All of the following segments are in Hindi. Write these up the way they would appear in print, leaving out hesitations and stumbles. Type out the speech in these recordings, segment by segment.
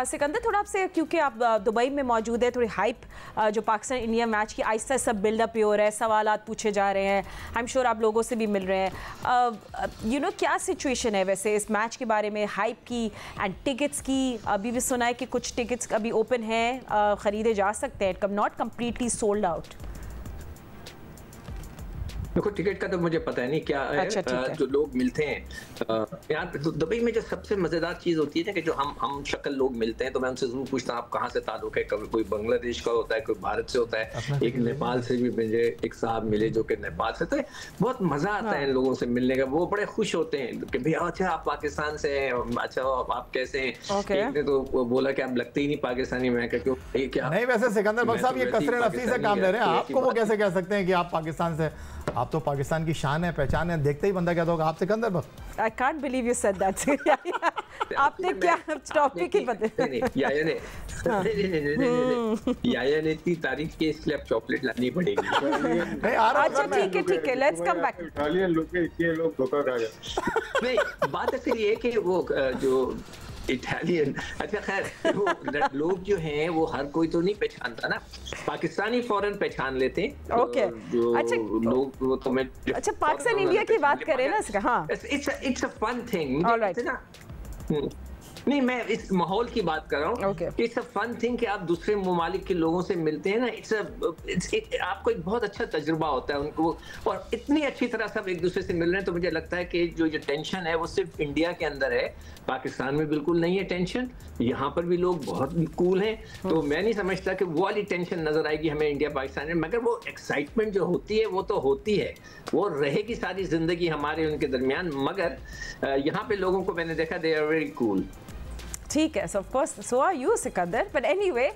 सिकंदर, थोड़ा आपसे, क्योंकि आप दुबई में मौजूद है, थोड़ी हाइप जो पाकिस्तान इंडिया मैच की आहिस्ता आहिस्ता बिल्डअप हो रहा है, सवालात पूछे जा रहे हैं, आई एम श्योर आप लोगों से भी मिल रहे हैं, क्या सिचुएशन है वैसे इस मैच के बारे में, हाइप की एंड टिकट्स की? अभी भी सुना है कि कुछ टिकट्स अभी ओपन हैं, ख़रीदे जा सकते हैं, नॉट कम्प्लीटली सोल्ड आउट। देखो, टिकट का तो मुझे पता है नहीं क्या है। अच्छा, जो लोग मिलते हैं यार दुबई में, जो सबसे मजेदार चीज होती है ना कि जो हम शक्ल लोग मिलते हैं, तो मैं उनसे जरूर पूछता हूँ आप कहाँ से ताल्लुक है। कभी कोई बांग्लादेश का होता है, कोई भारत से होता है, एक नेपाल से भी मिले, एक साहब मिले जो कि नेपाल से। तो बहुत मजा आता है इन लोगों से मिलने का। वो बड़े खुश होते हैं कि भैया अच्छा आप पाकिस्तान से हैं, अच्छा आप कैसे हैं। एक ने तो बोला कि आप लगते ही नहीं पाकिस्तानी। मैं क्यों क्या नहीं, वैसे सिकंदर बख्श साहब ये कसरे नफसी से काम ले रहे हैं, आपको वो कैसे कह सकते हैं कि आप पाकिस्तान से? आप तो पाकिस्तान की शान है, पहचान है, देखते ही बंदा कहता होगा आप सिकंदर बख्श। I can't believe you said that. आपने क्या टॉपिक ही बदले? याया ने इतनी तारीफ की, इसलिए अब चॉकलेट लानी पड़ेगी। अच्छा ठीक है, लेट्स कम बैक। इटालियन लोग के लोग धोखा खा गए। नहीं, बात असल ये है कि वो जो इटालियन, अच्छा खैर वो लोग जो हैं वो हर कोई तो नहीं पहचानता ना, पाकिस्तानी फौरन पहचान लेते हैं। ओके, अच्छा लोग वो तो मैं अच्छा पाकिस्तान इंडिया की बात करें ना इसका। हाँ, इट्स अ फन थिंग ना। नहीं, मैं इस माहौल की बात कर रहा हूँ। इट्स अ फन थिंग कि आप दूसरे ममालिक के लोगों से मिलते हैं ना। आपको एक बहुत अच्छा तजुर्बा होता है उनको, और इतनी अच्छी तरह सब एक दूसरे से मिल रहे हैं। तो मुझे लगता है कि जो टेंशन है वो सिर्फ इंडिया के अंदर है, पाकिस्तान में बिल्कुल नहीं है टेंशन। यहाँ पर भी लोग बहुत कूल हैं, तो मैं नहीं समझता कि वो वाली टेंशन नजर आएगी हमें इंडिया पाकिस्तान में। मगर वो एक्साइटमेंट जो होती है वो तो होती है, वो रहेगी सारी जिंदगी हमारे उनके दरमियान। मगर यहाँ पे लोगों को मैंने देखा, दे आर वेरी कूल। ठीक है, of course so are you Sikandar, but anyway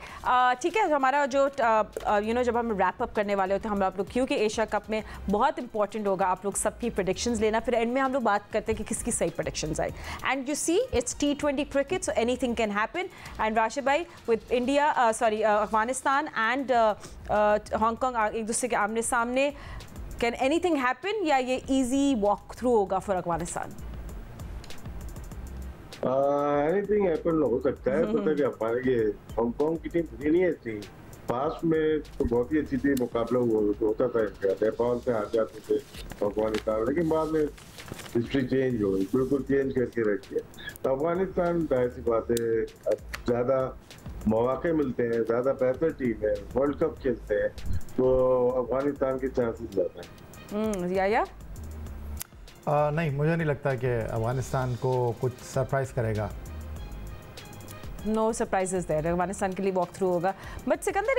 ठीक है। हमारा जो जब हम रैप अप करने वाले होते हैं हम आप लोग, क्योंकि एशिया कप में बहुत इंपॉर्टेंट होगा आप लोग सबकी प्रेडिक्शंस लेना, फिर एंड में हम लोग बात करते हैं कि किसकी सही प्रेडिक्शंस आई। And you see it's T20 cricket, so anything can happen. And Rashid भाई, with India Afghanistan and Hong Kong एक दूसरे के आमने सामने, कैन एनीथिंग हैपन या ये ईजी वॉक थ्रू होगा फॉर अफगानिस्तान? एनीथिंग हैपन हो सकता है। पता क्या, हमारे ये हांगकांग की टीम थी नहीं अच्छी, पास में तो बहुत ही अच्छी थी, मुकाबला होता था इनका, नेपाल से हार जाते थे अफगानिस्तान, लेकिन बाद में हिस्ट्री चेंज हो गई, बिल्कुल चेंज करके रख दिया। तो अफगानिस्तान जाहिर सी बात है ज़्यादा मौके मिलते हैं, ज़्यादा बेहतर टीम है, वर्ल्ड कप खेलते हैं, तो अफगानिस्तान के चांसेस ज़्यादा हैं। नहीं, मुझे नहीं लगता कि अफगानिस्तान को कुछ सरप्राइज करेगा। नो सरप्राइजेस देयर, अफगानिस्तान के लिए वॉक थ्रू होगा। बट सिकंदर,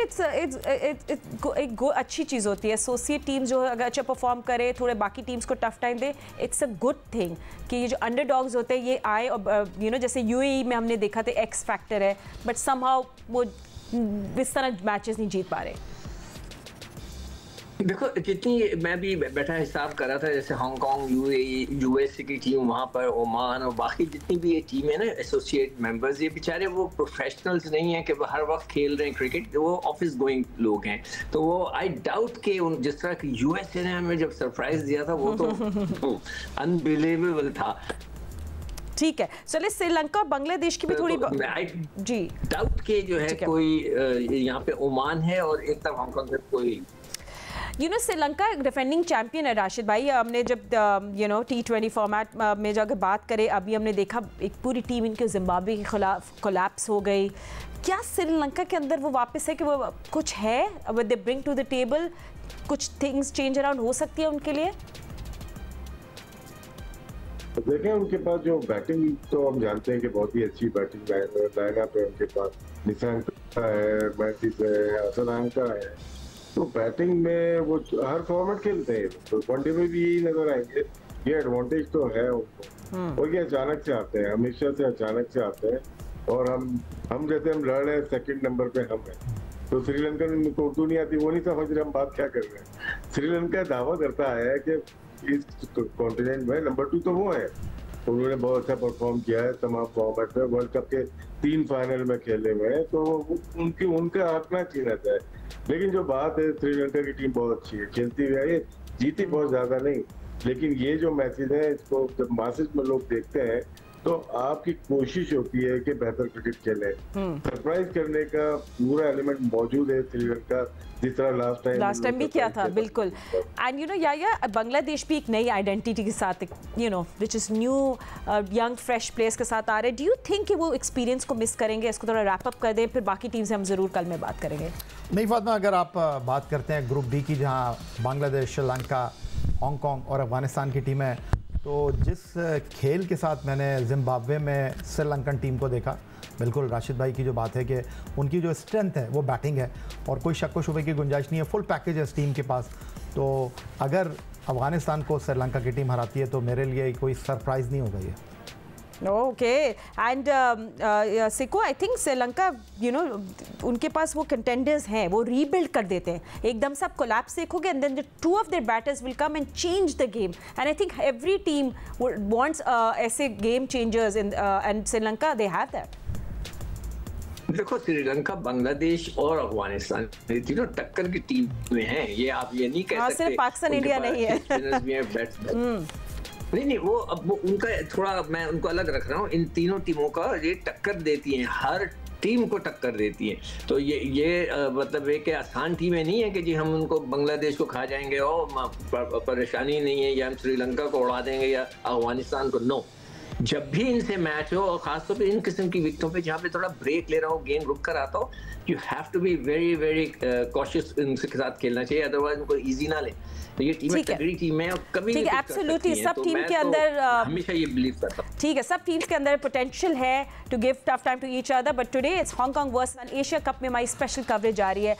एक अच्छी चीज़ होती है, एसोसिएट टीम जो अगर अच्छा परफॉर्म करे, थोड़े बाकी टीम्स को tough time they, it's a good thing कि ये जो अंडरडॉग्स होते हैं ये आए। और जैसे यूएई में हमने देखा था एक्स फैक्टर है, बट समहाउ वो इस तरह मैचेस नहीं जीत पा रहे। देखो, जितनी मैं भी बैठा हिसाब कर रहा था, जैसे हांगकांग, यूएसए की टीम वहाँ पर, ओमान और बाकी जितनी भी ये टीम है ना एसोसिएट मेंबर्स, ये बेचारे वो प्रोफेशनल्स नहीं है कि वो हर वक्त खेल रहे हैं क्रिकेट, वो ऑफिस गोइंग लोग हैं। तो वो आई डाउट के जिस तरह की यूएसए ने हमें जब सरप्राइज दिया था वो तो अनबिलीवेबल था। ठीक है, चलिए श्रीलंका और बांग्लादेश की भी थोड़ी जी डाउट के जो है कोई यहाँ पे ओमान है और एक तरफ हांगकांग से कोई श्रीलंका डिफेंडिंग चैंपियन है राशिद भाई। हमने जब T20 फॉर्मेट में जो अगर बात करें, अभी हमने देखा एक पूरी टीम इनके जिम्बाब्वे के खिलाफ कोलैप्स हो गई। क्या श्रीलंका के अंदर वो वापस है कि वो कुछ है, they bring to the table, कुछ थिंग्स चेंज अराउंड हो सकती है उनके लिए? देखें, उनके पास जो बैटिंग, तो हम जानते हैं कि बहुत ही अच्छी बैटिंग लाइनअप है उनके पास। निशंक है, मैथिस है, असलांका है, तो बैटिंग में वो हर फॉर्मेट खेलते हैं, तो वनडे में भी यही नजर आएंगे। ये एडवांटेज तो है उनको, और ये अचानक से आते हैं, हमेशा से अचानक से आते हैं। और हम जैसे हम लड़ रहे हैं, सेकंड नंबर पे हम हैं, तो श्रीलंकन को उर्दू नहीं आती, वो नहीं समझ रहे हम बात क्या कर रहे हैं। श्रीलंका दावा करता है कि इस कॉन्टिनेंट में नंबर 2 तो वो है, उन्होंने बहुत अच्छा परफॉर्म किया है तमाम फॉर्मेट में, वर्ल्ड कप के 3 फाइनल में खेले हुए हैं, तो उनका हक ना छीना जाए। लेकिन जो बात है, श्रीलंका की टीम बहुत अच्छी है, खेलती हुई है, जीती बहुत ज्यादा नहीं, लेकिन ये जो मैचेस है इसको जब मासेस में लोग देखते हैं तो आपकी कोशिश होती है कि बेहतर क्रिकेट खेले, सरप्राइज करने का पूरा एलिमेंट मौजूद है श्रीलंका, जिस तरह लास्ट टाइम भी किया था। बिल्कुल। एंड यू नो या बांग्लादेश भी एक नई आइडेंटिटी के साथ, you know which is new young fresh players के साथ आ रहे हैं। डू यू थिंक कि वो एक्सपीरियंस को मिस करेंगे? इसको थोड़ा रैप अप कर दें, फिर बाकी टीम से हम जरूर कल में बात करेंगे। नहीं फातिमा, अगर आप बात करते हैं ग्रुप डी की, जहाँ बांग्लादेश, श्रीलंका, हांगकांग और अफगानिस्तान की टीम है, तो जिस खेल के साथ मैंने जिम्बाब्वे में श्रीलंकन टीम को देखा, बिल्कुल राशिद भाई की जो बात है कि उनकी जो स्ट्रेंथ है वो बैटिंग है और कोई शक व शुबे की गुंजाइश नहीं है, फुल पैकेज है इस टीम के पास। तो अगर अफगानिस्तान को श्रीलंका की टीम हराती है तो मेरे लिए कोई सरप्राइज़ नहीं होगा ये। Okay. And सिको, I think Sri Lanka, you know उनके पास वो कंटेंडर्स हैं, वो रीबिल्ड कर देते हैं एकदम से। आप कोलैप्स देखोगे and then two of their batters will come and change the game, and I think every team wants ऐसे game changers in, and Sri Lanka they have that. देखो, श्रीलंका, बांग्लादेश और अफगानिस्तान तीनों टक्कर की टीम में हैं। ये आप ये नहीं कह सकते सिर्फ पाकिस्तान इंडिया नहीं है। नहीं, वो अब वो उनका थोड़ा, मैं उनको अलग रख रहा हूँ। इन तीनों टीमों का ये टक्कर देती हैं, हर टीम को टक्कर देती हैं। तो ये मतलब एक आसान टीमें नहीं है कि जी हम उनको बांग्लादेश को खा जाएंगे और परेशानी नहीं है, या हम श्रीलंका को उड़ा देंगे या अफगानिस्तान को। नो, जब भी इनसे मैच हो, और खासतौर पे इन किस्म की विकेटों पे जहाँ पे थोड़ा ब्रेक ले रहा हो, गेम रुक कर आता हो, you have to be very very cautious इनके साथ खेलना चाहिए, अदरवाइज उनको इजी ना ले। तो ये टीम तगड़ी टीम है और कभी ठीक है, एब्सोल्युटली सब टीम के अंदर हमेशा ये बिलीव करता हूं। ठीक है, सब टीम्स के अंदर पोटेंशियल है to give tough time to each other, but today it's Hong Kong versus Asia cup में हमारी स्पेशल कवरेज आ रही है।